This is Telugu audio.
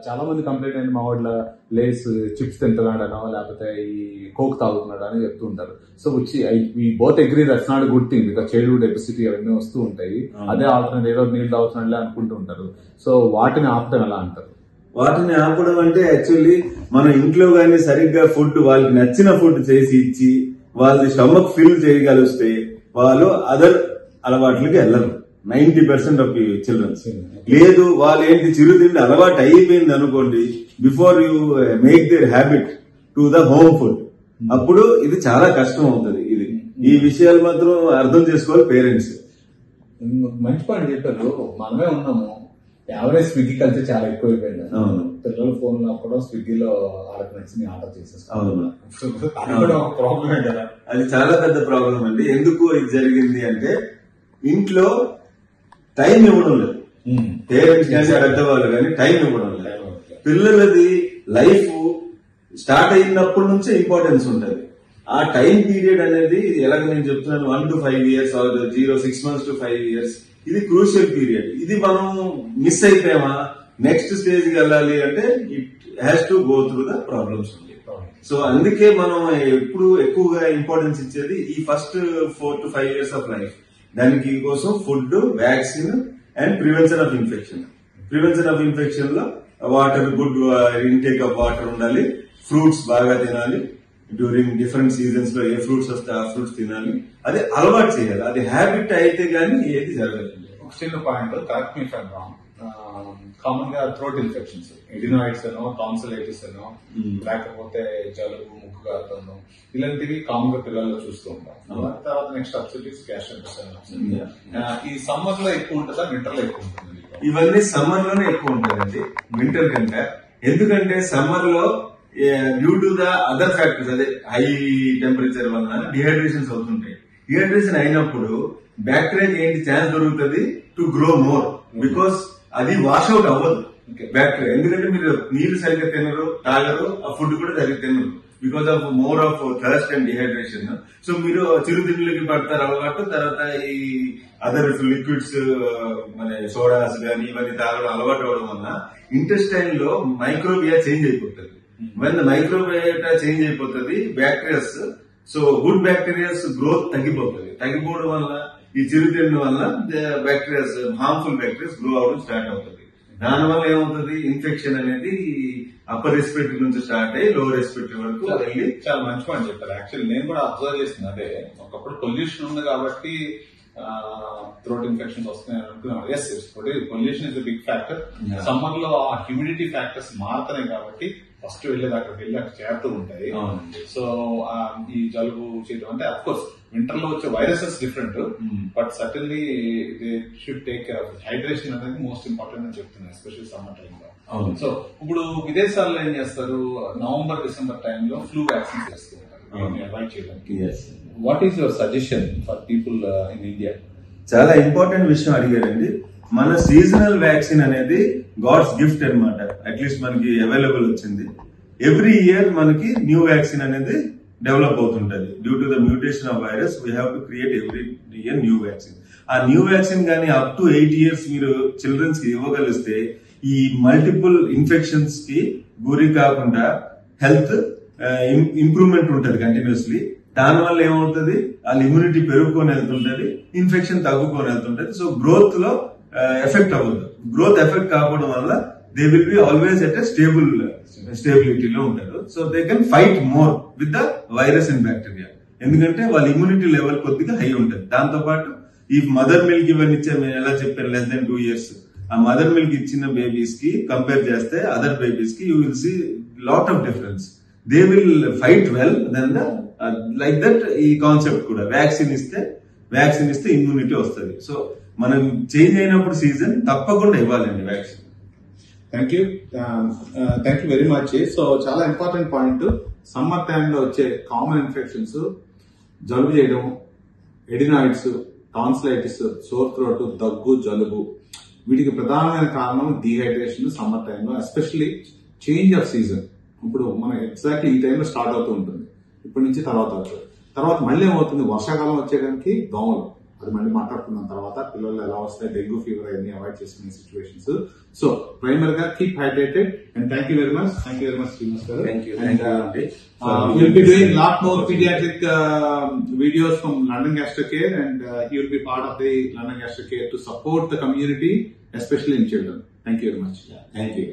చాలా మంది కంప్లైంట్ అయింది మా వాళ్ళ లేస్ చిప్స్ తింటున్నాడనో లేకపోతే ఈ కోక్ తాగుతున్నాడు అని చెప్తూ ఉంటారు. సో వచ్చి ఈ both agree that's not good thing because childhood obesity అవన్నీ వస్తూ ఉంటాయి. అదే ఆల్టర్నేట్ ఏదో నీళ్ళు తాగుతున్నాడులే అనుకుంటూ ఉంటారు. సో వాటిని ఆపటం ఎలా అంటారు? వాటిని ఆపడం అంటే యాక్చువల్లీ మనం ఇంట్లో గానీ సరిగ్గా ఫుడ్ వాళ్ళకి నచ్చిన ఫుడ్ చేసి ఇచ్చి వాళ్ళ స్టమక్ ఫిల్ చేయగలిస్తే వాళ్ళు అదర్ అలవాట్లకి వెళ్ళరు 90% ఆఫ్ చిల్డ్రన్స్. లేదు వాళ్ళు ఏంటి చిరుతిండి అలవాటు అయిపోయింది అనుకోండి, before you make their habit to the home food, అప్పుడు ఇది చాలా కష్టం అవుతుంది. ఈ విషయాలు మాత్రం అర్థం చేసుకోవాలి పేరెంట్స్. మంచి పాయింట్ చెప్పారు. మనమే ఉన్నాము, యావరేజ్ స్విగ్గీ కల్చర్ చాలా ఎక్కువైపోయింది. పిల్లలు ఫోన్ లో కూడా స్విగ్గీలో వాళ్ళకి నచ్చింది ఆర్డర్ చేసేస్తారు. ప్రాబ్లమే కదా, అది చాలా పెద్ద ప్రాబ్లం అండి. ఎందుకు ఇది జరిగింది అంటే ఇంట్లో టైం ఇవ్వడం లేదు. పేరెంట్స్ కానీ పెద్దవాళ్ళు కానీ టైం ఇవ్వడం లేదు. పిల్లలది లైఫ్ స్టార్ట్ అయినప్పటి నుంచే ఇంపార్టెన్స్ ఉంటుంది. ఆ టైం పీరియడ్ అనేది ఎలాగ నేను చెప్తున్నాను 1 to 5 years or 6 months to 5 years ఇది క్రూషియల్ పీరియడ్. ఇది మనం మిస్ అయిపోయామా నెక్స్ట్ స్టేజ్ కి వెళ్ళాలి అంటే it has to go through the problems. So అందుకే మనం ఎప్పుడు ఎక్కువగా ఇంపార్టెన్స్ ఇచ్చేది ఈ first 4 to 5 years of life. దానికి కోసం food, vaccine and prevention of infection. Prevention of infection లో water, good intake of water ఉండాలి, ఫ్రూట్స్ బాగా తినాలి, డ్యూరింగ్ డిఫరెంట్ సీజన్స్ లో ఏ ఫ్రూట్స్ వస్తే ఆ ఫ్రూట్స్ తినాలి. అది అలవాటు చేయాలి. అది హ్యాబిట్ అయితే గానీ ఏది జరగదు. ఒక చిన్న పాయింట్, కరెక్ట్ మీ ఫ్రెండ్ రాంగ్, కామన్ గా థ్రోట్ ఇన్ఫెక్షన్స్, ఎడినాయిడ్స్ అనో, టాన్సిలైటిస్ అనో, లేకపోతే జలుబు, ముక్కు కారుతుందో, ఇలాంటివి కామన్ గా పిల్లల్లో చూస్తూ ఉంటాం. తర్వాత నెక్స్ట్ అబ్సెటిక్స్, గ్యాస్ట్రైటిస్. ఈ సమ్మర్ లో ఎక్కువ ఉంటుందా, వింటర్ లో ఎక్కువ ఉంటుంది? ఇవన్నీ సమ్మర్ లోనే ఎక్కువ ఉంటుందండి, వింటర్ కంటే. ఎందుకంటే సమ్మర్ లో due to the other factors, అదే హై టెంపరేచర్ వల్ల డిహైడ్రేషన్స్ అవుతుంటాయి. డిహైడ్రేషన్ అయినప్పుడు బ్యాక్టీరియాకి ఏంటి ఛాన్స్ దొరుకుతుంది టు గ్రో మోర్, బికాస్ అది వాష్అవుట్ అవ్వదు బ్యాక్టీరియా. ఎందుకంటే మీరు నీళ్లు సరిగ్గా తినరు, తాగరు, ఆ ఫుడ్ కూడా సరిగ్గా తినరు because of more of thirst and dehydration. So మీరు చిరుతిండ్లకి పడతారు అలవాటు, తర్వాత ఈ అదర్ లిక్విడ్స్ మన సోడాస్ గానీ ఇవన్నీ తాగడం అలవాటు అవడం వల్ల ఇంటెస్టైన్ లో మైక్రోబియా చేంజ్ అయిపోతుంది. వెన్ ద మైక్రోబయోటా చేంజ్ అయిపోతుంది bacterias, so good bacterias growth తగ్గిపోతుంది. తగ్గిపోవడం వల్ల ఈ చిరుతిండి వల్ల బ్యాక్టీరియాస్, హార్మ్ఫుల్ బ్యాక్టీరియాస్ గ్రో అవడం స్టార్ట్ అవుతుంది. దానివల్ల ఏమవుతుంది, ఇన్ఫెక్షన్ అనేది అప్పర్ రెస్పిరేటరీ నుంచి స్టార్ట్ అయ్యి లోవర్ రెస్పిరేటరీ వరకు వెళ్ళి. చాలా మంచి పాయింట్ చెప్పారు. యాక్చువల్లీ నేను కూడా అబ్జర్వ్ చేసిన అదే, ఒకప్పుడు పొల్యూషన్ ఉంది కాబట్టి థ్రోట్ ఇన్ఫెక్షన్స్ వస్తున్నాయి అనుకున్నాను. Yes, pollution is big factor. Summer లో ఆ హ్యూమిడిటీ ఫ్యాక్టర్స్ మారుతున్నాయి కాబట్టి ఫస్ట్ వెళ్ళేది అక్కడికి వెళ్ళి అక్కడ చేరుతూ ఉంటాయి. సో ఈ జలుబు చేయడం అంటే అఫ్ కోర్స్ వింటర్ లో వచ్చే viruses different, but certainly they should take care of hydration అనేది మోస్ట్ ఇంపార్టెంట్ అని చెప్తున్నాను, ఎస్పెషల్లీ సమ్మర్ టైమ్ లో. సో ఇప్పుడు విదేశాల్లో ఏం చేస్తారు, నవంబర్, డిసెంబర్ టైంలో ఫ్లూ వ్యాక్సిన్ చేస్తూ ఉంటారు అవాయిడ్ చేయడానికి. What is your suggestion for people in India? చాలా ఇంపార్టెంట్ విషయం అడిగారండి. మన సీజనల్ వ్యాక్సిన్ అనేది గాడ్స్ గిఫ్ట్ అనమాట. అట్లీస్ట్ మనకి అవైలబుల్ వచ్చింది. ఎవ్రీ ఇయర్ మనకి న్యూ వ్యాక్సిన్ అనేది డెవలప్ అవుతుంటది. Due to the mutation of virus we have to create every year new vaccine. ఆ న్యూ వ్యాక్సిన్ కానీ అప్ టు 8 years మీరు చిల్డ్రన్స్ కి ఇవ్వగలిస్తే ఈ మల్టిపుల్ ఇన్ఫెక్షన్స్ కి గురి కాకుండా హెల్త్ ఇంప్రూవ్మెంట్ ఉంటుంది కంటిన్యూస్లీ. దానివల్ల ఏమవుతుంది, వాళ్ళ ఇమ్యూనిటీ పెరుగుకొని వెళ్తుంటది, ఇన్ఫెక్షన్ తగ్గుకొని వెళ్తుంటది. సో గ్రోత్ లో ఎఫెక్ట్ అవ్వదు. గ్రోత్ ఎఫెక్ట్ కావడం వల్ల they will be always at స్టేబిలిటీలో ఉంటారు. So they can fight more with the virus and bacteria. ఎందుకంటే వాళ్ళ ఇమ్యూనిటీ లెవెల్ కొద్దిగా హై ఉంటుంది. దాంతో పాటు ఈ మదర్ మిల్క్ ఇవన్నీ ఇచ్చే, ఎలా చెప్పాను, less than 2 years ఆ మదర్ మిల్క్ ఇచ్చిన బేబీస్ కి కంపేర్ చేస్తే అదర్ బేబీస్ కి you will see lot of difference. They will fight well then the like that. ఈ కాన్సెప్ట్ కూడా వ్యాక్సిన్ ఇస్తే ఇమ్యూనిటీ వస్తుంది. సో మనం చేంజ్ అయినప్పుడు సీజన్ తప్పకుండా ఇవ్వాలండి vaccine. Thank you very much. So చాలా ఇంపార్టెంట్ పాయింట్, సమ్మర్ టైంలో వచ్చే కామన్ ఇన్ఫెక్షన్స్, జలుబు చేయడం, ఎడినాయిడ్స్, టాన్సిలైటిస్, సోర్ థ్రోట్, దగ్గు, జలుబు, వీటికి ప్రధానమైన కారణం డీహైడ్రేషన్. సమ్మర్ టైంలో ఎస్పెషల్లీ చేంజ్ ఆఫ్ సీజన్. ఇప్పుడు మనం ఎగ్జాక్ట్లీ ఈ టైంలో స్టార్ట్ అవుతూ ఉంటుంది, ఇప్పటి నుంచి తర్వాత మళ్ళీ ఏమవుతుంది, వర్షాకాలం వచ్చేదానికి దోమలు, అది మళ్ళీ మాట్లాడుకున్న తర్వాత పిల్లలు ఎలా వస్తాయి డెంగ్యూ ఫీవర్ అన్ని అవాయిడ్ చేసుకునే సిచ్యువేషన్స్. సో ప్రైమర్ గా keep hydrated and thank you very much Srinivas గారు. We'll be doing lot more pediatric videos from London Gastro Care, and he will be part of the London Gastro Care to support the community, especially in children. Thank you very much. Thank you.